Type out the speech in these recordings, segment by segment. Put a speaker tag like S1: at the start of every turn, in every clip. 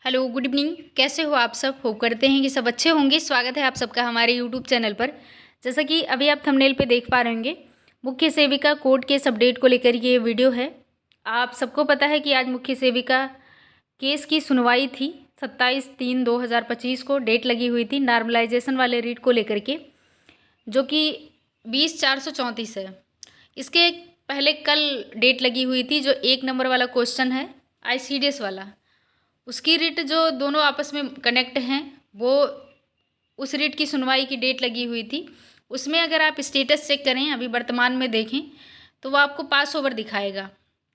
S1: Hello, good evening. कैसे हो आप सब? होप करते हैं कि सब अच्छे होंगे। स्वागत है आप सबका हमारे यूट्यूब चैनल पर। जैसा कि अभी आप थंबनेल पे देख पा रहे होंगे, मुख्य सेविका कोर्ट केस अपडेट को लेकर ये वीडियो है। आप सबको पता है कि आज मुख्य सेविका केस की सुनवाई थी। 27/3/2025 को डेट लगी हुई थी नॉर्मलाइजेशन वाले रीट को लेकर के, जो कि 20/434 है। इसके पहले कल डेट लगी हुई थी, जो 1 नंबर वाला क्वेश्चन है ICDS वाला, उसकी रिट जो दोनों आपस में कनेक्ट हैं, वो उस रिट की सुनवाई की डेट लगी हुई थी। उसमें अगर आप स्टेटस चेक करें, अभी वर्तमान में देखें, तो वो आपको पास ओवर दिखाएगा।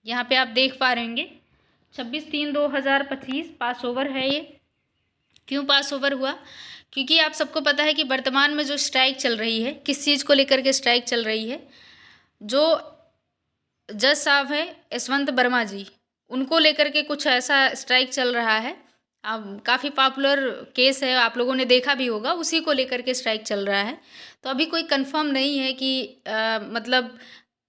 S1: यहाँ पे आप देख पा रहे होंगे 26/3/2025 पास ओवर है ये। क्यों पास ओवर हुआ? क्योंकि आप सबको पता है कि वर्तमान में जो स्ट्राइक चल रही है, किस चीज़ को लेकर के स्ट्राइक चल रही है, जो जज साहब हैं यशवंत वर्मा जी, उनको लेकर के कुछ ऐसा स्ट्राइक चल रहा है। अब काफ़ी पॉपुलर केस है, आप लोगों ने देखा भी होगा, उसी को लेकर के स्ट्राइक चल रहा है। तो अभी कोई कंफर्म नहीं है कि मतलब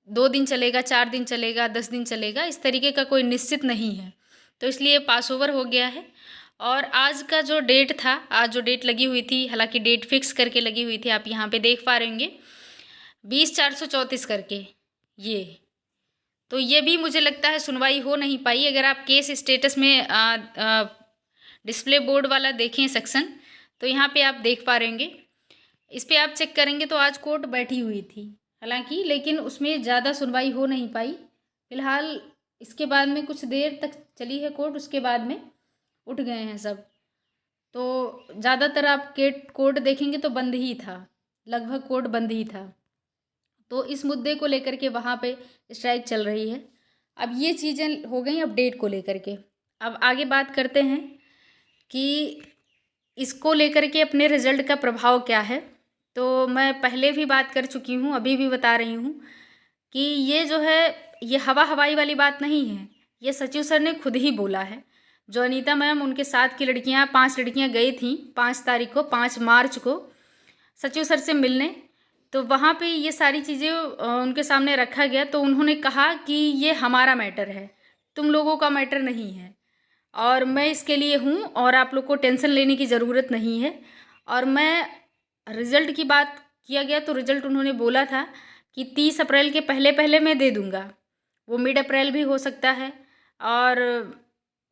S1: 2 दिन चलेगा, 4 दिन चलेगा, 10 दिन चलेगा, इस तरीके का कोई निश्चित नहीं है। तो इसलिए पास ओवर हो गया है। और आज का जो डेट था, आज जो डेट लगी हुई थी, हालांकि डेट फिक्स करके लगी हुई थी, आप यहाँ पे देख पा रहे होंगे 20/434 करके ये। तो ये भी मुझे लगता है सुनवाई हो नहीं पाई। अगर आप केस स्टेटस में डिस्प्ले बोर्ड वाला देखें सेक्शन, तो यहाँ पे आप देख पा रहेंगे, इस पे आप चेक करेंगे तो आज कोर्ट बैठी हुई थी हालांकि, लेकिन उसमें ज़्यादा सुनवाई हो नहीं पाई। फिलहाल इसके बाद में कुछ देर तक चली है कोर्ट, उसके बाद में उठ गए हैं सब। तो ज़्यादातर आप कोर्ट देखेंगे तो बंद ही था, लगभग कोर्ट बंद ही था। तो इस मुद्दे को लेकर के वहाँ पे स्ट्राइक चल रही है। अब ये चीज़ें हो गई अपडेट को लेकर के। अब आगे बात करते हैं कि इसको लेकर के अपने रिजल्ट का प्रभाव क्या है। तो मैं पहले भी बात कर चुकी हूँ, अभी भी बता रही हूँ कि ये जो है, ये हवाई वाली बात नहीं है। ये सचिव सर ने खुद ही बोला है। जो अनीता मैम, उनके साथ की लड़कियाँ, 5 लड़कियाँ गई थी 5 तारीख को, 5 मार्च को सचिव सर से मिलने। तो वहाँ पे ये सारी चीज़ें उनके सामने रखा गया। तो उन्होंने कहा कि ये हमारा मैटर है, तुम लोगों का मैटर नहीं है, और मैं इसके लिए हूँ और आप लोग को टेंशन लेने की ज़रूरत नहीं है। और मैं रिज़ल्ट की बात किया गया तो रिज़ल्ट उन्होंने बोला था कि 30 अप्रैल के पहले पहले मैं दे दूँगा। वो मिड अप्रैल भी हो सकता है और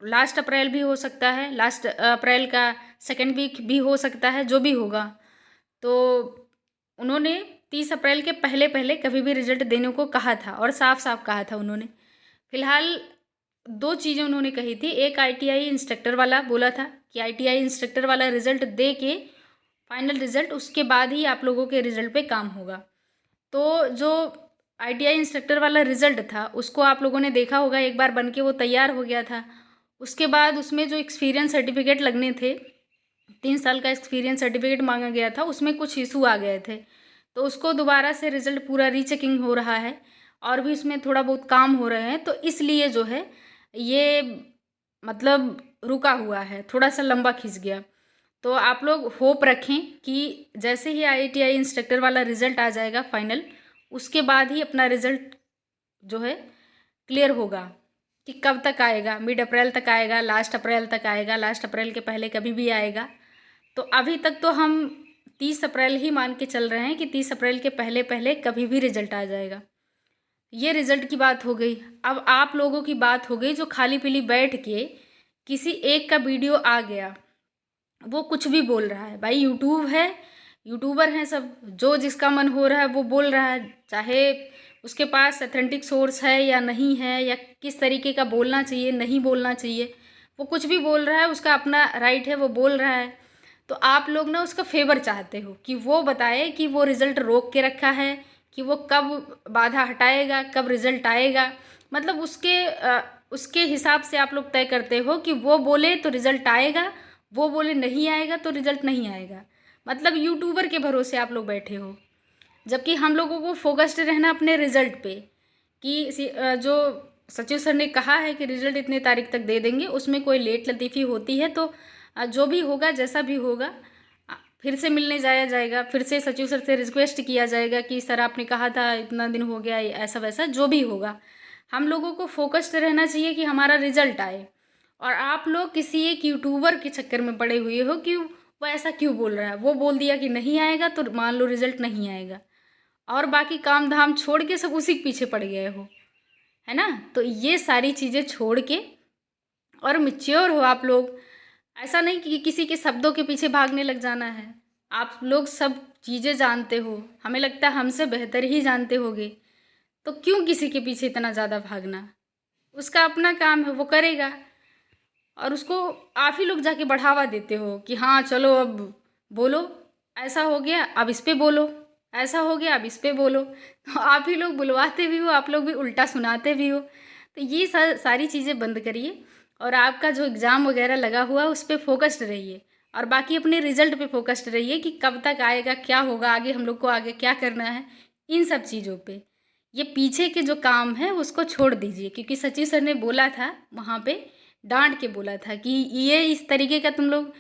S1: लास्ट अप्रैल भी हो सकता है, लास्ट अप्रैल का सेकेंड वीक भी हो सकता है, जो भी होगा। तो उन्होंने 30 अप्रैल के पहले पहले कभी भी रिजल्ट देने को कहा था और साफ साफ कहा था उन्होंने। फिलहाल 2 चीज़ें उन्होंने कही थी। एक ITI इंस्ट्रक्टर वाला बोला था कि ITI इंस्ट्रक्टर वाला रिज़ल्ट दे के फाइनल रिज़ल्ट, उसके बाद ही आप लोगों के रिज़ल्ट पे काम होगा। तो जो ITI इंस्ट्रक्टर वाला रिज़ल्ट था, उसको आप लोगों ने देखा होगा, एक बार बन के वो तैयार हो गया था। उसके बाद उसमें जो एक्सपीरियंस सर्टिफिकेट लगने थे, 3 साल का एक्सपीरियंस सर्टिफिकेट मांगा गया था, उसमें कुछ इशू आ गए थे। तो उसको दोबारा से रिज़ल्ट पूरा रीचेकिंग हो रहा है और भी उसमें थोड़ा बहुत काम हो रहे हैं। तो इसलिए जो है ये मतलब रुका हुआ है, थोड़ा सा लंबा खिंच गया। तो आप लोग होप रखें कि जैसे ही ITI इंस्ट्रक्टर वाला रिज़ल्ट आ जाएगा फाइनल, उसके बाद ही अपना रिज़ल्ट जो है क्लियर होगा कि कब तक आएगा। मिड अप्रैल तक आएगा, लास्ट अप्रैल तक आएगा, लास्ट अप्रैल के पहले कभी भी आएगा। तो अभी तक तो हम 30 अप्रैल ही मान के चल रहे हैं कि 30 अप्रैल के पहले पहले कभी भी रिजल्ट आ जाएगा। ये रिजल्ट की बात हो गई। अब आप लोगों की बात हो गई जो खाली पीली बैठ के किसी एक का वीडियो आ गया, वो कुछ भी बोल रहा है। भाई यूट्यूब है, यूट्यूबर हैं सब, जो जिसका मन हो रहा है वो बोल रहा है, चाहे उसके पास अथेंटिक सोर्स है या नहीं है, या किस तरीके का बोलना चाहिए नहीं बोलना चाहिए, वो कुछ भी बोल रहा है, उसका अपना राइट है, वो बोल रहा है। तो आप लोग ना उसका फेवर चाहते हो कि वो बताए कि वो रिज़ल्ट रोक के रखा है, कि वो कब बाधा हटाएगा, कब रिज़ल्ट आएगा। मतलब उसके हिसाब से आप लोग तय करते हो कि वो बोले तो रिज़ल्ट आएगा, वो बोले नहीं आएगा तो रिज़ल्ट नहीं आएगा। मतलब यूट्यूबर के भरोसे आप लोग बैठे हो, जबकि हम लोगों को फोकस्ड रहना अपने रिज़ल्ट पे कि जो सचिव सर ने कहा है कि रिज़ल्ट इतने तारीख तक दे देंगे, उसमें कोई लेट लतीफ़ी होती है तो जो भी होगा, जैसा भी होगा, फिर से मिलने जाया जाएगा, फिर से सचिव सर से रिक्वेस्ट किया जाएगा कि सर आपने कहा था इतना दिन हो गया, ऐसा वैसा जो भी होगा। हम लोगों को फोकस्ड रहना चाहिए कि हमारा रिज़ल्ट आए, और आप लोग किसी एक यूट्यूबर के चक्कर में पड़े हुए हो कि वो ऐसा क्यों बोल रहा है, वो बोल दिया कि नहीं आएगा तो मान लो रिजल्ट नहीं आएगा, और बाकी काम धाम छोड़ के सब उसी के पीछे पड़ गए हो, है ना। तो ये सारी चीज़ें छोड़ के और मैच्योर हो आप लोग। ऐसा नहीं कि किसी के शब्दों के पीछे भागने लग जाना है। आप लोग सब चीज़ें जानते हो, हमें लगता है हमसे बेहतर ही जानते होगे, तो क्यों किसी के पीछे इतना ज़्यादा भागना। उसका अपना काम है, वो करेगा, और उसको आप ही लोग जाके बढ़ावा देते हो कि हाँ चलो अब बोलो, ऐसा हो गया अब इस पे बोलो, ऐसा हो गया अब इस पे बोलो। तो आप ही लोग बुलवाते भी हो, आप लोग भी उल्टा सुनाते भी हो। तो ये सारी चीज़ें बंद करिए, और आपका जो एग्ज़ाम वगैरह लगा हुआ है उस पर फोकस्ड रहिए, और बाकी अपने रिज़ल्ट पे फोकस्ड रहिए कि कब तक आएगा, क्या होगा आगे, हम लोग को आगे क्या करना है, इन सब चीज़ों पे। ये पीछे के जो काम है उसको छोड़ दीजिए, क्योंकि सचिव सर ने बोला था वहाँ पे, डांट के बोला था कि ये इस तरीके का तुम लोग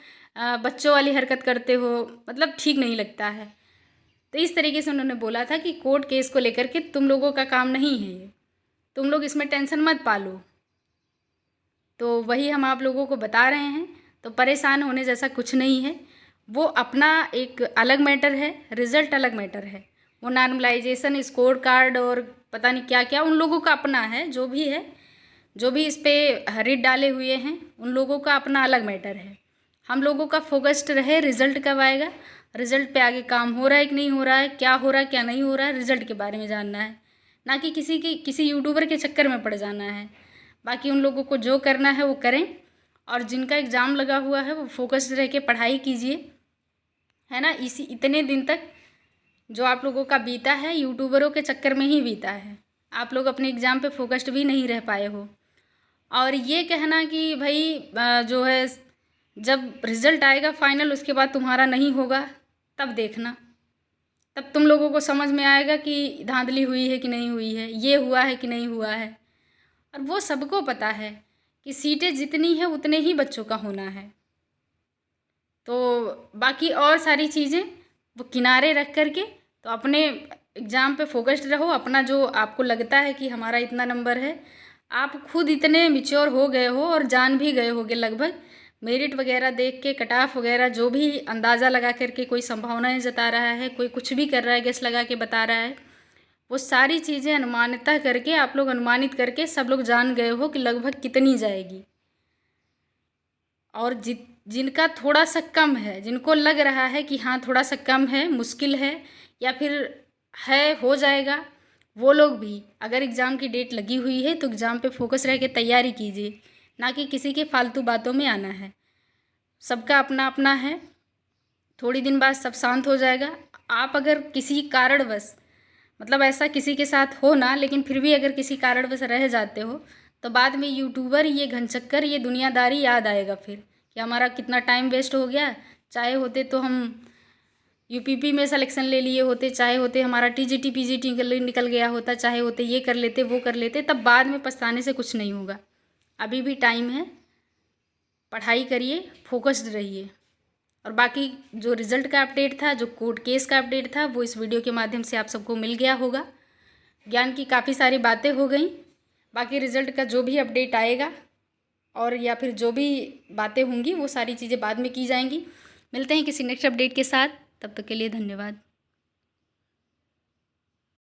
S1: बच्चों वाली हरकत करते हो, मतलब ठीक नहीं लगता है। तो इस तरीके से उन्होंने बोला था कि कोर्ट केस को लेकर के तुम लोगों का काम नहीं है ये, तुम लोग इसमें टेंशन मत पालो। तो वही हम आप लोगों को बता रहे हैं, तो परेशान होने जैसा कुछ नहीं है। वो अपना एक अलग मैटर है, रिज़ल्ट अलग मैटर है। वो नॉर्मलाइजेशन, स्कोर कार्ड और पता नहीं क्या क्या उन लोगों का अपना है, जो भी है, जो भी इस पर रिट डाले हुए हैं उन लोगों का अपना अलग मैटर है। हम लोगों का फोकस्ड रहे रिज़ल्ट कब आएगा, रिज़ल्ट पे आगे काम हो रहा है कि नहीं हो रहा है, क्या हो रहा है क्या नहीं हो रहा है, रिज़ल्ट के बारे में जानना है, ना कि किसी यूट्यूबर के चक्कर में पड़ जाना है। बाकी उन लोगों को जो करना है वो करें, और जिनका एग्ज़ाम लगा हुआ है वो फोकस्ड रह के पढ़ाई कीजिए, है ना। इतने दिन तक जो आप लोगों का बीता है यूट्यूबरों के चक्कर में ही बीता है, आप लोग अपने एग्ज़ाम पे फोकस्ड भी नहीं रह पाए हो। और ये कहना कि भाई जो है जब रिज़ल्ट आएगा फाइनल उसके बाद तुम्हारा नहीं होगा, तब देखना, तब तुम लोगों को समझ में आएगा कि धांधली हुई है कि नहीं हुई है, ये हुआ है कि नहीं हुआ है। और वो सबको पता है कि सीटें जितनी है उतने ही बच्चों का होना है। तो बाकी और सारी चीज़ें वो किनारे रख कर के तो अपने एग्ज़ाम पे फोकस्ड रहो। अपना जो आपको लगता है कि हमारा इतना नंबर है, आप खुद इतने मैच्योर हो गए हो और जान भी गए होगे लगभग, मेरिट वगैरह देख के, कट ऑफ वगैरह जो भी अंदाज़ा लगा करके कोई संभावनाएं जता रहा है, कोई कुछ भी कर रहा है, गेस लगा के बता रहा है, वो सारी चीज़ें अनुमानिता करके आप लोग अनुमानित करके सब लोग जान गए हो कि लगभग कितनी जाएगी। और जिनका थोड़ा सा कम है, जिनको लग रहा है कि हाँ थोड़ा सा कम है, मुश्किल है, या फिर है हो जाएगा, वो लोग भी अगर एग्ज़ाम की डेट लगी हुई है तो एग्ज़ाम पे फोकस रह के तैयारी कीजिए, ना कि किसी के फालतू बातों में आना है। सबका अपना अपना है, थोड़ी दिन बाद सब शांत हो जाएगा। आप अगर किसी कारणवश, मतलब ऐसा किसी के साथ हो ना, लेकिन फिर भी अगर किसी कारणवश रह जाते हो तो बाद में यूट्यूबर, ये घनचक्कर, ये दुनियादारी याद आएगा फिर कि हमारा कितना टाइम वेस्ट हो गया। चाहे होते तो हम यूपीपी में सिलेक्शन ले लिए होते, चाहे होते हमारा टीजीटी पीजीटी निकल गया होता, चाहे होते ये कर लेते वो कर लेते, तब बाद में पछताने से कुछ नहीं होगा। अभी भी टाइम है, पढ़ाई करिए, फोकस्ड रहिए। और बाकी जो रिज़ल्ट का अपडेट था, जो कोर्ट केस का अपडेट था, वो इस वीडियो के माध्यम से आप सबको मिल गया होगा। ज्ञान की काफ़ी सारी बातें हो गई। बाकी रिज़ल्ट का जो भी अपडेट आएगा और या फिर जो भी बातें होंगी वो सारी चीज़ें बाद में की जाएंगी। मिलते हैं किसी नेक्स्ट अपडेट के साथ, तब तक के लिए धन्यवाद।